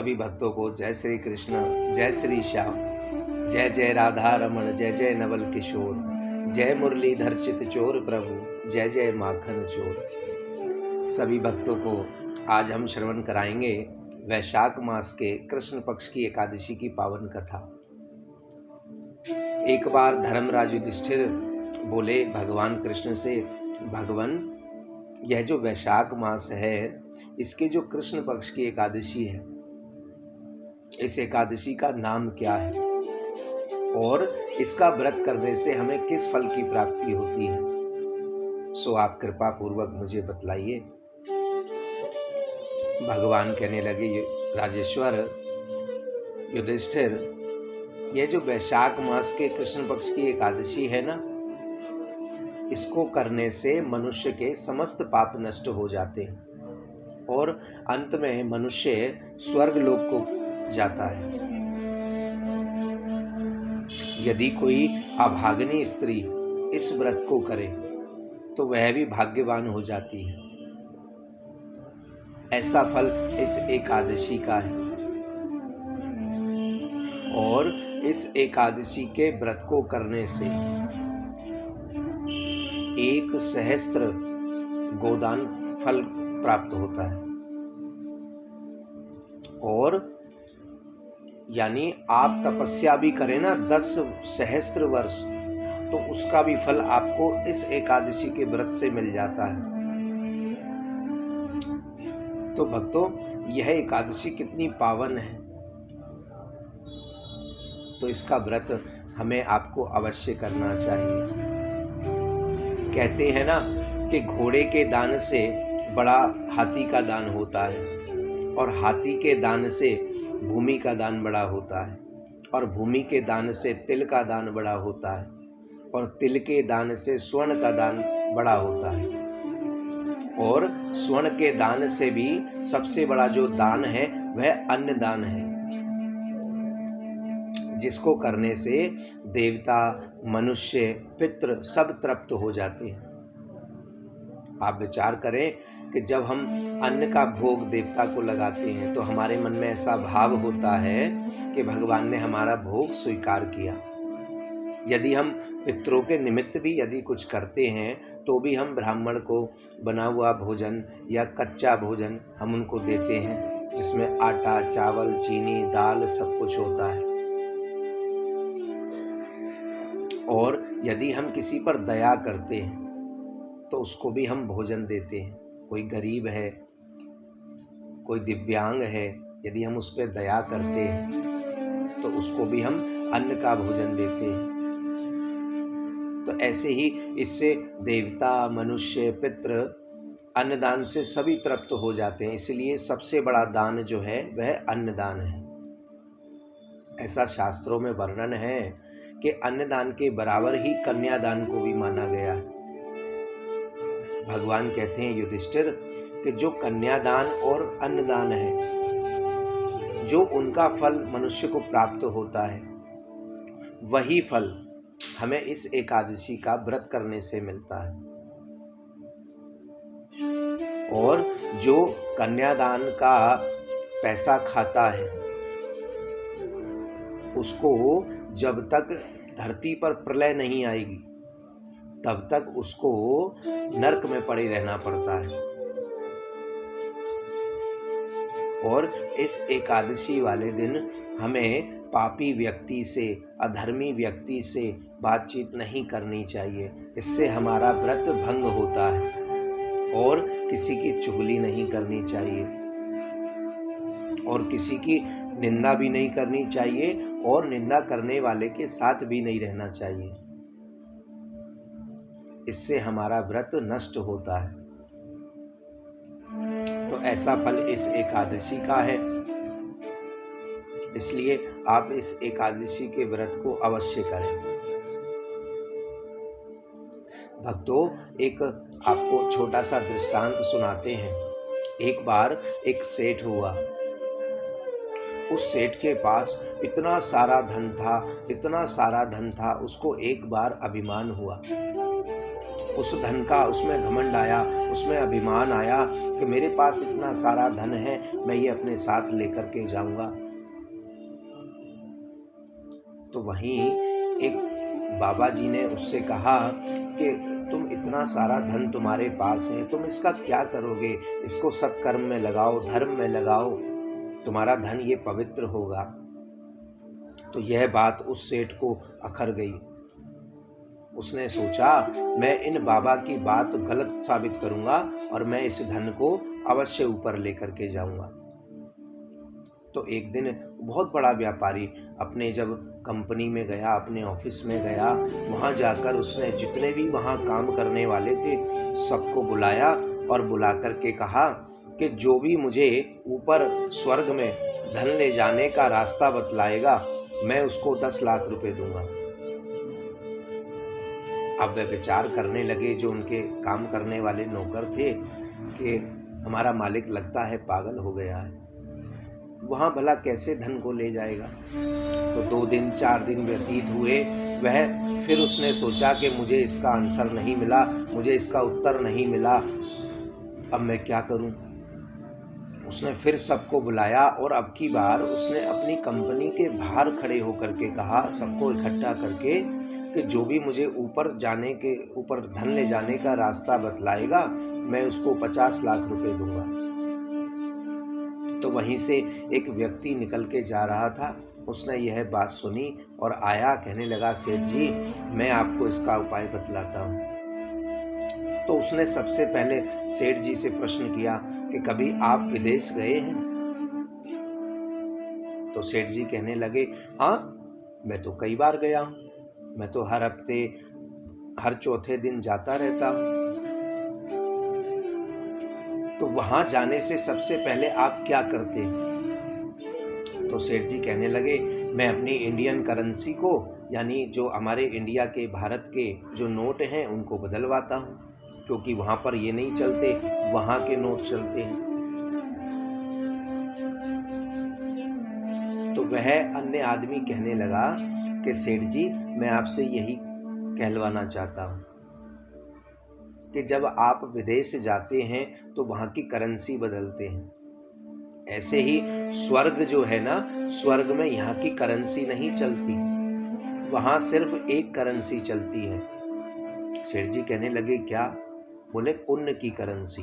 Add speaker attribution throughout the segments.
Speaker 1: सभी भक्तों को जय श्री कृष्ण, जय श्री श्याम, जय जय राधा रमण, जय जय नवल किशोर, जय मुरलीधर चित चोर प्रभु, जय जय माखन चोर। सभी भक्तों को आज हम श्रवण कराएंगे वैशाख मास के कृष्ण पक्ष की एकादशी की पावन कथा। एक बार धर्मराज युधिष्ठिर बोले भगवान कृष्ण से, भगवान यह जो वैशाख मास है इसके जो कृष्ण पक्ष की एकादशी है, इस एकादशी का नाम क्या है और इसका व्रत करने से हमें किस फल की प्राप्ति होती है, सो आप कृपा पूर्वक मुझे बतलाइए। भगवान कहने लगे, राजेश्वर युधिष्ठिर, यह जो वैशाख मास के कृष्ण पक्ष की एकादशी है ना, इसको करने से मनुष्य के समस्त पाप नष्ट हो जाते हैं और अंत में मनुष्य स्वर्ग लोक को जाता है। यदि कोई अभागिनी स्त्री इस व्रत को करे तो वह भी भाग्यवान हो जाती है। ऐसा फल इस एकादशी का है और इस एकादशी के व्रत को करने से 1,000,000 गोदान फल प्राप्त होता है और यानी आप तपस्या भी करें ना 10,000,000 वर्ष, तो उसका भी फल आपको इस एकादशी के व्रत से मिल जाता है। तो भक्तों, यह एकादशी कितनी पावन है, तो इसका व्रत हमें आपको अवश्य करना चाहिए। कहते हैं ना कि घोड़े के दान से बड़ा हाथी का दान होता है और हाथी के दान से भूमि का दान बड़ा होता है और भूमि के दान से तिल का दान बड़ा होता है और तिल के दान से स्वर्ण का दान बड़ा होता है और स्वर्ण के दान से भी सबसे बड़ा जो दान है वह अन्न दान है, जिसको करने से देवता, मनुष्य, पितृ सब तृप्त हो जाते हैं। आप विचार करें कि जब हम अन्न का भोग देवता को लगाते हैं तो हमारे मन में ऐसा भाव होता है कि भगवान ने हमारा भोग स्वीकार किया। यदि हम पितरों के निमित्त भी यदि कुछ करते हैं तो भी हम ब्राह्मण को बना हुआ भोजन या कच्चा भोजन हम उनको देते हैं, जिसमें आटा, चावल, चीनी, दाल सब कुछ होता है। और यदि हम किसी पर दया करते हैं तो उसको भी हम भोजन देते हैं। कोई गरीब है, कोई दिव्यांग है, यदि हम उस पर दया करते हैं तो उसको भी हम अन्न का भोजन देते हैं। तो ऐसे ही इससे देवता, मनुष्य, पितृ अन्नदान से सभी तृप्त हो जाते हैं। इसलिए सबसे बड़ा दान जो है वह अन्नदान है। ऐसा शास्त्रों में वर्णन है कि अन्नदान के बराबर ही कन्यादान को भी माना गया है। भगवान कहते हैं युधिष्ठिर कि जो कन्यादान और अन्नदान है, जो उनका फल मनुष्य को प्राप्त होता है, वही फल हमें इस एकादशी का व्रत करने से मिलता है। और जो कन्यादान का पैसा खाता है उसको जब तक धरती पर प्रलय नहीं आएगी तब तक उसको नरक में पड़े रहना पड़ता है। और इस एकादशी वाले दिन हमें पापी व्यक्ति से, अधर्मी व्यक्ति से बातचीत नहीं करनी चाहिए। इससे हमारा व्रत भंग होता है। और किसी की चुगली नहीं करनी चाहिए और किसी की निंदा भी नहीं करनी चाहिए और निंदा करने वाले के साथ भी नहीं रहना चाहिए। इससे हमारा व्रत नष्ट होता है। तो ऐसा फल इस एकादशी का है, इसलिए आप इस एकादशी के व्रत को अवश्य करें। भक्तों, एक आपको छोटा सा दृष्टांत सुनाते हैं। एक बार एक सेठ हुआ। उस सेठ के पास इतना सारा धन था, उसको एक बार अभिमान हुआ। उस धन का उसमें घमंड आया, उसमें अभिमान आया कि मेरे पास इतना सारा धन है, मैं ये अपने साथ लेकर के जाऊंगा। तो वहीं एक बाबा जी ने उससे कहा कि तुम इतना सारा धन तुम्हारे पास है, तुम इसका क्या करोगे? इसको सत्कर्म में लगाओ, धर्म में लगाओ, तुम्हारा धन ये पवित्र होगा। तो यह बात उस सेठ को अखर गई। उसने सोचा मैं इन बाबा की बात गलत साबित करूंगा और मैं इस धन को अवश्य ऊपर लेकर के जाऊंगा। तो एक दिन बहुत बड़ा व्यापारी अपने जब कंपनी में गया, अपने ऑफिस में गया, वहाँ जाकर उसने जितने भी वहाँ काम करने वाले थे सबको बुलाया और बुला कर के कहा कि जो भी मुझे ऊपर स्वर्ग में धन ले जाने का रास्ता बतलाएगा, मैं उसको 10 लाख रुपए दूंगा। अब वे विचार करने लगे, जो उनके काम करने वाले नौकर थे, कि हमारा मालिक लगता है पागल हो गया है, वहाँ भला कैसे धन को ले जाएगा। तो 2 दिन 4 दिन व्यतीत हुए। वह फिर उसने सोचा कि मुझे इसका आंसर नहीं मिला, मुझे इसका उत्तर नहीं मिला, अब मैं क्या करूं। उसने फिर सबको बुलाया और अब की बार उसने अपनी कंपनी के बाहर खड़े होकर के कहा, सबको इकट्ठा करके, कि जो भी मुझे ऊपर धन ले जाने का रास्ता बतलाएगा, मैं उसको 50 लाख रुपए दूंगा। तो वहीं से एक व्यक्ति निकल के जा रहा था, उसने यह बात सुनी और आया, कहने लगा, सेठ जी मैं आपको इसका उपाय बतलाता हूँ। तो उसने सबसे पहले सेठ जी से प्रश्न किया कि कभी आप विदेश गए हैं? तो सेठ जी कहने लगे, हाँ मैं तो कई बार गया हूँ, मैं तो हर हफ्ते हर चौथे दिन जाता रहता हूँ। तो वहां जाने से सबसे पहले आप क्या करते हैं? तो सेठ जी कहने लगे, मैं अपनी इंडियन करेंसी को, यानी जो हमारे इंडिया के, भारत के जो नोट हैं उनको बदलवाता हूँ, क्योंकि वहाँ पर ये नहीं चलते, वहाँ के नोट चलते हैं। तो वह अन्य आदमी कहने लगा कि सेठ जी मैं आपसे यही कहलवाना चाहता हूँ कि जब आप विदेश जाते हैं तो वहाँ की करेंसी बदलते हैं, ऐसे ही स्वर्ग जो है ना, स्वर्ग में यहाँ की करेंसी नहीं चलती, वहाँ सिर्फ एक करेंसी चलती है। सेठ जी कहने लगे, क्या? बोले पुण्य की करेंसी,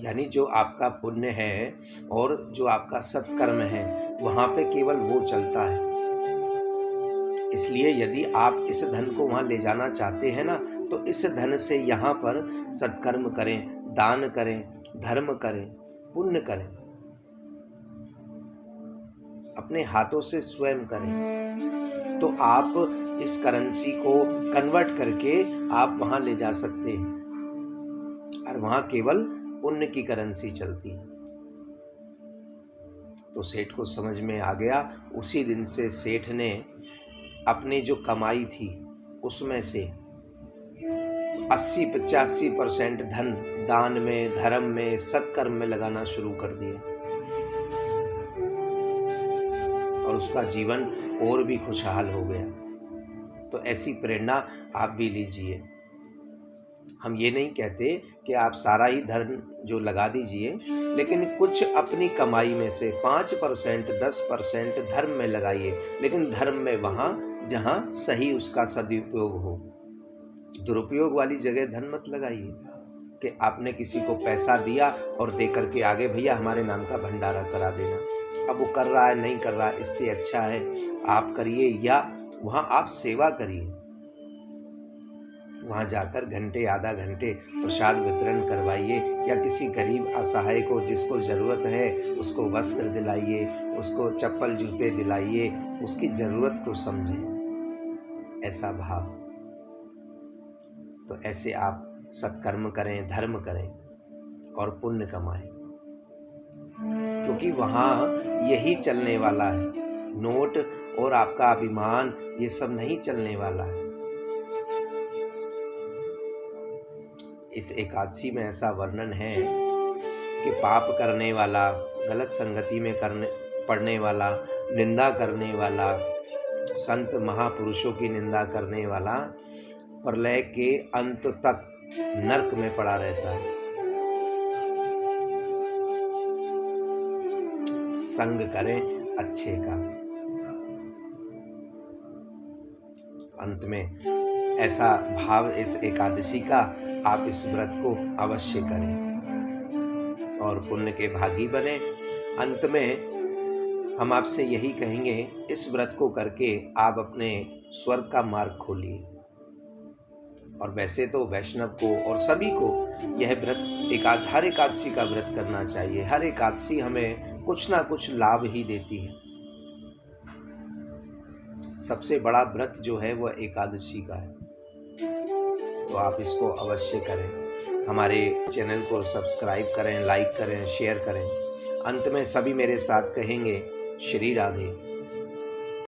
Speaker 1: यानी जो आपका पुण्य है और जो आपका सत्कर्म है वहाँ पे केवल वो चलता है। इसलिए यदि आप इस धन को वहाँ ले जाना चाहते हैं ना, तो इस धन से यहाँ पर सत्कर्म करें, दान करें, धर्म करें, पुण्य करें, अपने हाथों से स्वयं करें, तो आप इस करेंसी को कन्वर्ट करके आप वहाँ ले जा सकते हैं, और वहाँ केवल पुण्य की करेंसी चलती है। तो सेठ को समझ में आ गया। उसी दिन से सेठ ने अपनी जो कमाई थी उसमें से 80-85% धन दान में, धर्म में, सत्कर्म में लगाना शुरू कर दिया, और उसका जीवन और भी खुशहाल हो गया। तो ऐसी प्रेरणा आप भी लीजिए। हम ये नहीं कहते कि आप सारा ही धन जो लगा दीजिए, लेकिन कुछ अपनी कमाई में से 5%, 10% धर्म में लगाइए, लेकिन धर्म में वहाँ जहाँ सही उसका सदुपयोग हो। दुरुपयोग वाली जगह धन मत लगाइए कि आपने किसी को पैसा दिया और दे करके आगे, भैया हमारे नाम का भंडारा करा देना। अब वो कर रहा है नहीं कर रहा है, इससे अच्छा है आप करिए, या वहाँ आप सेवा करिए, वहाँ जाकर घंटे आधा घंटे प्रसाद वितरण करवाइए, या किसी गरीब असहाय को जिसको ज़रूरत है उसको वस्त्र दिलाइए, उसको चप्पल जूते दिलाइए, उसकी ज़रूरत को समझें, ऐसा भाव। तो ऐसे आप सत्कर्म करें, धर्म करें और पुण्य कमाएं, क्योंकि वहाँ यही चलने वाला है। नोट और आपका अभिमान ये सब नहीं चलने वाला है। इस एकादशी में ऐसा वर्णन है कि पाप करने वाला, गलत संगति में पड़ने वाला, निंदा करने वाला, संत महापुरुषों की निंदा करने वाला, प्रलय के अंत तक नरक में पड़ा रहता है। संग करें अच्छे का। अंत में ऐसा भाव इस एकादशी का, आप इस व्रत को अवश्य करें और पुण्य के भागी बने। अंत में हम आपसे यही कहेंगे, इस व्रत को करके आप अपने स्वर्ग का मार्ग खोलिए। और वैसे तो वैष्णव को और सभी को यह व्रत हर एकादशी का व्रत करना चाहिए। हर एकादशी हमें कुछ ना कुछ लाभ ही देती है। सबसे बड़ा व्रत जो है वह एकादशी का है, तो आप इसको अवश्य करें। हमारे चैनल को सब्सक्राइब करें, लाइक करें, शेयर करें। अंत में सभी मेरे साथ कहेंगे, श्री राधे।